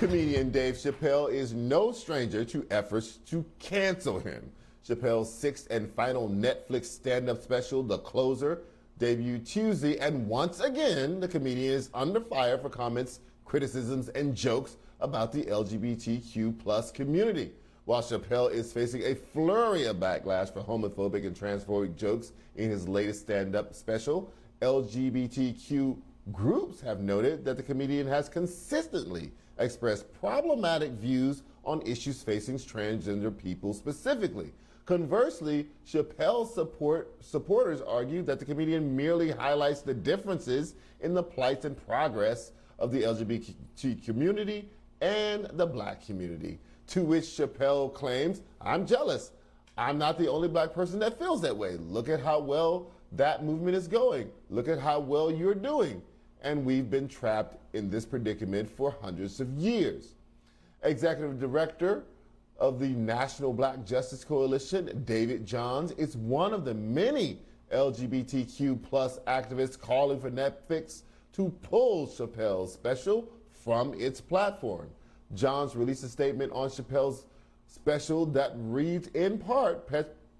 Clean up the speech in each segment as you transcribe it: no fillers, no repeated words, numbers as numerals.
Comedian Dave Chappelle is no stranger to efforts to cancel him. Chappelle's sixth and final Netflix stand-up special, The Closer, debuted Tuesday, and once again, the comedian is under fire for comments, criticisms, and jokes about the LGBTQ plus community. While Chappelle is facing a flurry of backlash for homophobic and transphobic jokes in his latest stand-up special, LGBTQ groups have noted that the comedian has consistently expressed problematic views on issues facing transgender people specifically. Conversely, Chappelle's supporters argue that the comedian merely highlights the differences in the plight and progress of the LGBT community and the black community. To which Chappelle claims, "I'm jealous. I'm not the only black person that feels that way. Look at how well that movement is going. Look at how well you're doing. And we've been trapped in this predicament for hundreds of years." Executive Director of the National Black Justice Coalition, David Johns, is one of the many LGBTQ plus activists calling for Netflix to pull Chappelle's special from its platform. Johns released a statement on Chappelle's special that reads in part,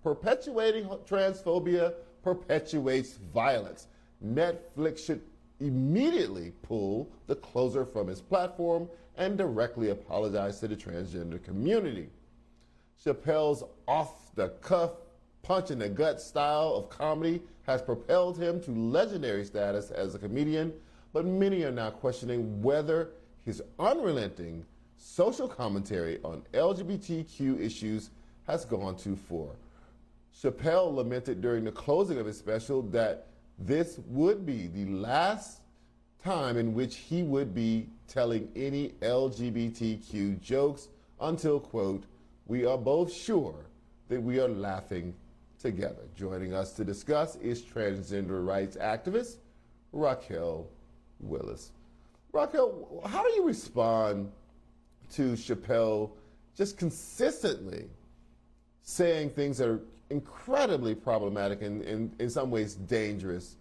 "Perpetuating transphobia perpetuates violence. Netflix should immediately pull The Closer from its platform and directly apologize to the transgender community." Chappelle's off-the-cuff, punch-in-the-gut style of comedy has propelled him to legendary status as a comedian, but many are now questioning whether his unrelenting social commentary on LGBTQ issues has gone too far. Chappelle lamented during the closing of his special that this would be the last time in which he would be telling any LGBTQ jokes until, quote, "we are both sure that we are laughing together." Joining us to discuss is transgender rights activist Raquel Willis. Raquel, how do you respond to Chappelle just consistently saying things that are incredibly problematic and in some ways dangerous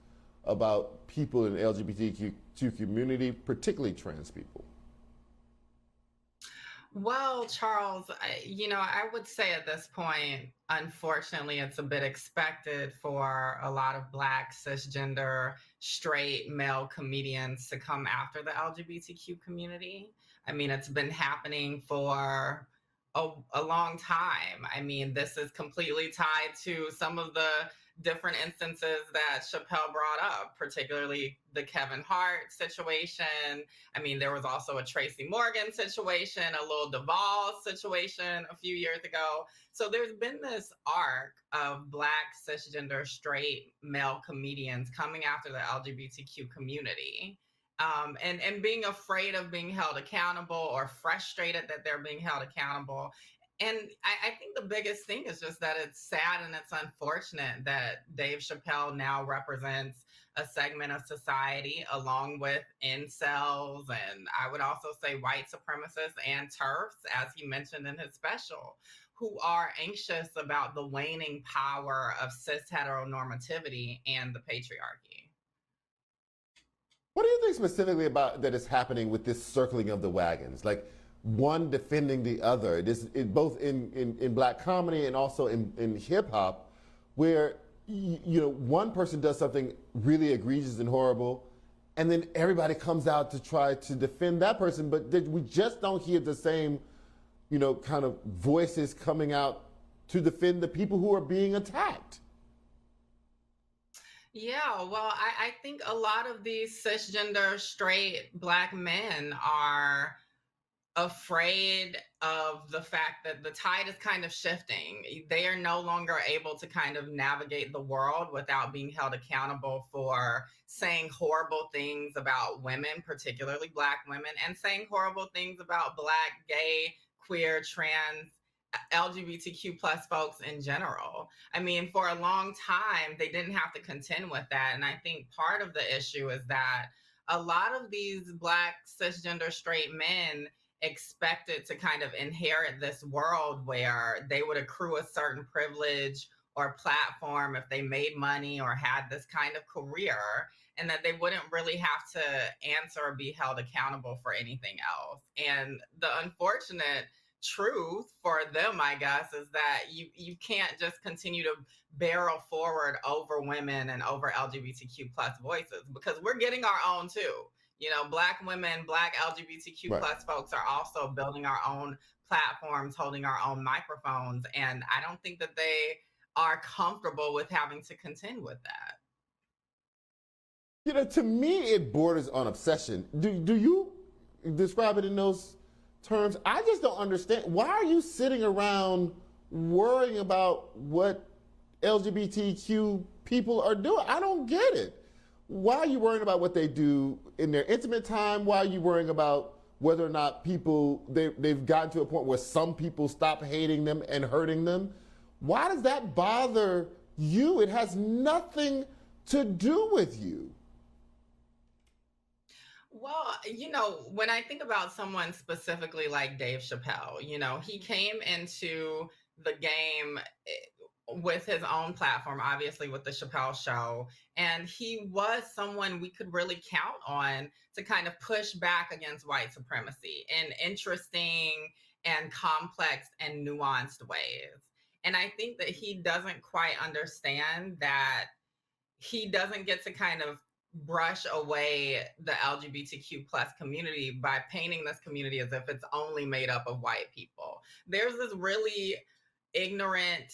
about people in the LGBTQ community, particularly trans people? Well, Charles, I would say at this point, unfortunately, it's a bit expected for a lot of Black, cisgender, straight male comedians to come after the LGBTQ community. I mean, it's been happening for a long time. I mean, this is completely tied to some of the different instances that Chappelle brought up, particularly the Kevin Hart situation. I mean, there was also a Tracy Morgan situation, a Lil Duval situation a few years ago. So there's been this arc of Black, cisgender, straight male comedians coming after the LGBTQ community. And being afraid of being held accountable or frustrated that they're being held accountable. And I think the biggest thing is just that it's sad and it's unfortunate that Dave Chappelle now represents a segment of society along with incels, and I would also say white supremacists and TERFs, as he mentioned in his special, who are anxious about the waning power of cis heteronormativity and the patriarchy. What do you think specifically about that is happening with this circling of the wagons? Like one defending the other, both in black comedy and also in hip hop, where one person does something really egregious and horrible, and then everybody comes out to try to defend that person, but we just don't hear the same, kind of voices coming out to defend the people who are being attacked. Yeah, well, I think a lot of these cisgender straight Black men are afraid of the fact that the tide is kind of shifting. They are no longer able to kind of navigate the world without being held accountable for saying horrible things about women, particularly Black women, and saying horrible things about Black, gay, queer, trans, LGBTQ plus folks in general. I mean, for a long time, they didn't have to contend with that. And I think part of the issue is that a lot of these Black cisgender straight men expected to kind of inherit this world where they would accrue a certain privilege or platform if they made money or had this kind of career, and that they wouldn't really have to answer or be held accountable for anything else. And the unfortunate truth for them, I guess, is that you can't just continue to barrel forward over women and over LGBTQ plus voices, because we're getting our own too. You know, Black women, Black LGBTQ Right. plus folks are also building our own platforms, holding our own microphones, and I don't think that they are comfortable with having to contend with that. You know, to me, it borders on obsession. Do you describe it in those terms? I just don't understand. Why are you sitting around worrying about what LGBTQ people are doing? I don't get it. Why are you worrying about what they do in their intimate time? Why are you worrying about whether or not they've gotten to a point where some people stop hating them and hurting them? Why does that bother you? It has nothing to do with you. Well, you know, when I think about someone specifically like Dave Chappelle, you know, he came into the game with his own platform, obviously with the Chappelle Show, and he was someone we could really count on to kind of push back against white supremacy in interesting and complex and nuanced ways. And I think that he doesn't quite understand that he doesn't get to kind of brush away the LGBTQ plus community by painting this community as if it's only made up of white people. There's this really ignorant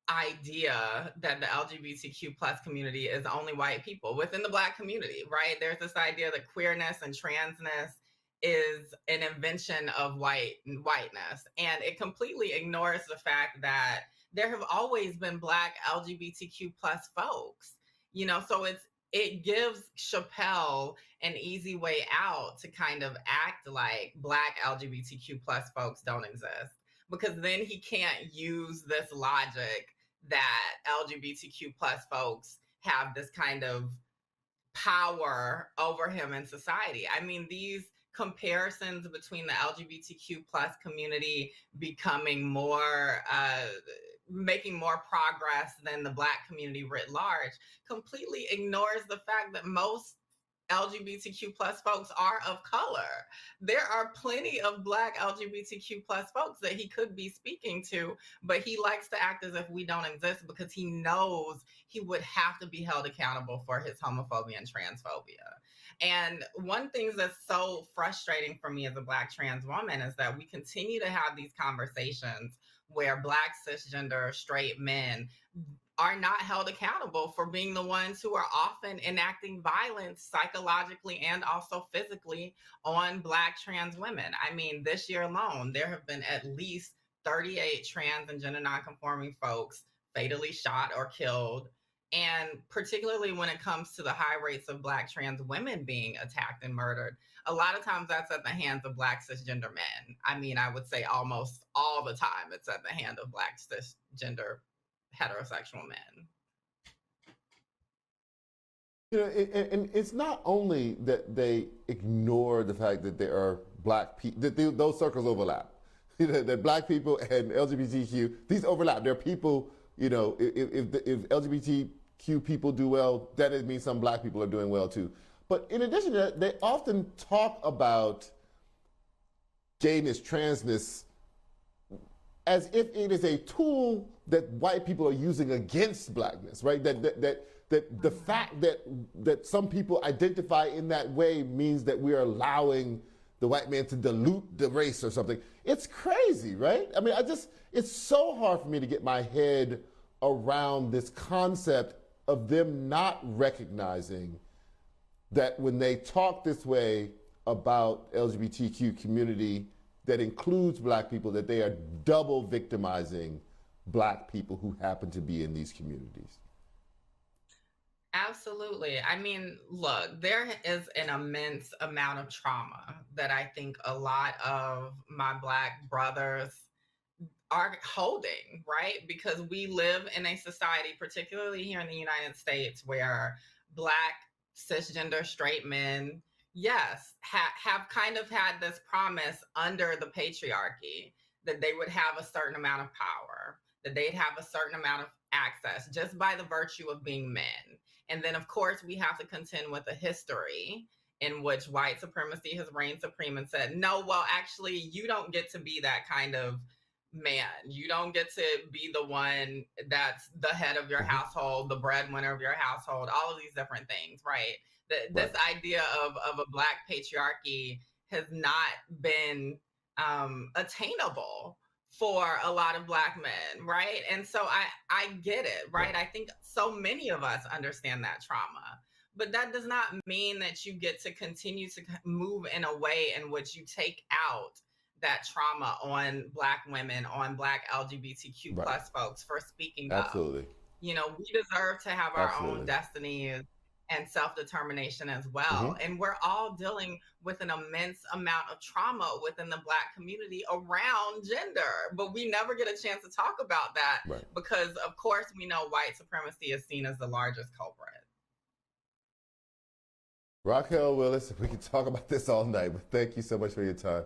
idea that the LGBTQ plus community is only white people within the Black community, right? There's this idea that queerness and transness is an invention of whiteness, and it completely ignores the fact that there have always been Black LGBTQ plus folks. You know, so it gives Chappelle an easy way out to kind of act like Black LGBTQ plus folks don't exist, because then he can't use this logic that LGBTQ plus folks have this kind of power over him in society. I mean, these comparisons between the LGBTQ plus community becoming more making more progress than the Black community writ large completely ignores the fact that most LGBTQ plus folks are of color. There are plenty of Black LGBTQ plus folks that he could be speaking to, but he likes to act as if we don't exist because he knows he would have to be held accountable for his homophobia and transphobia. And one thing that's so frustrating for me as a Black trans woman is that we continue to have these conversations where Black cisgender straight men are not held accountable for being the ones who are often enacting violence psychologically and also physically on Black trans women. I mean, this year alone, there have been at least 38 trans and gender nonconforming folks fatally shot or killed. And particularly when it comes to the high rates of Black trans women being attacked and murdered, a lot of times that's at the hands of Black cisgender men. I mean, I would say almost all the time it's at the hand of Black cisgender heterosexual men. You know, and it's not only that they ignore the fact that there are Black people, that those circles overlap. That Black people and LGBTQ, these overlap. There are people, you know, if LGBTQ people do well, that it means some Black people are doing well too. But in addition to that, they often talk about gayness, transness, as if it is a tool that white people are using against Blackness, right? That the fact that some people identify in that way means that we are allowing the white man to dilute the race or something. It's crazy, right? I mean, it's so hard for me to get my head around this concept of them not recognizing that when they talk this way about LGBTQ community that includes Black people, that they are double victimizing Black people who happen to be in these communities. Absolutely. I mean, look, there is an immense amount of trauma that I think a lot of my Black brothers are holding, right? Because we live in a society, particularly here in the United States, where Black cisgender straight men, yes, have kind of had this promise under the patriarchy that they would have a certain amount of power, that they'd have a certain amount of access just by the virtue of being men. And then, of course, we have to contend with a history in which white supremacy has reigned supreme and said, no, well, actually, you don't get to be that kind of man. You don't get to be the one that's the head of your household, the breadwinner of your household, all of these different things, right? This idea of a Black patriarchy has not been attainable for a lot of Black men, right? And so I get it, right? I think so many of us understand that trauma, but that does not mean that you get to continue to move in a way in which you take out that trauma on Black women, on Black LGBTQ plus folks for speaking up. You know, we deserve to have our own destiny and self-determination as well. And we're all dealing with an immense amount of trauma within the Black community around gender, but we never get a chance to talk about that because, of course, we know white supremacy is seen as the largest culprit. Raquel Willis, we can talk about this all night, but thank you so much for your time.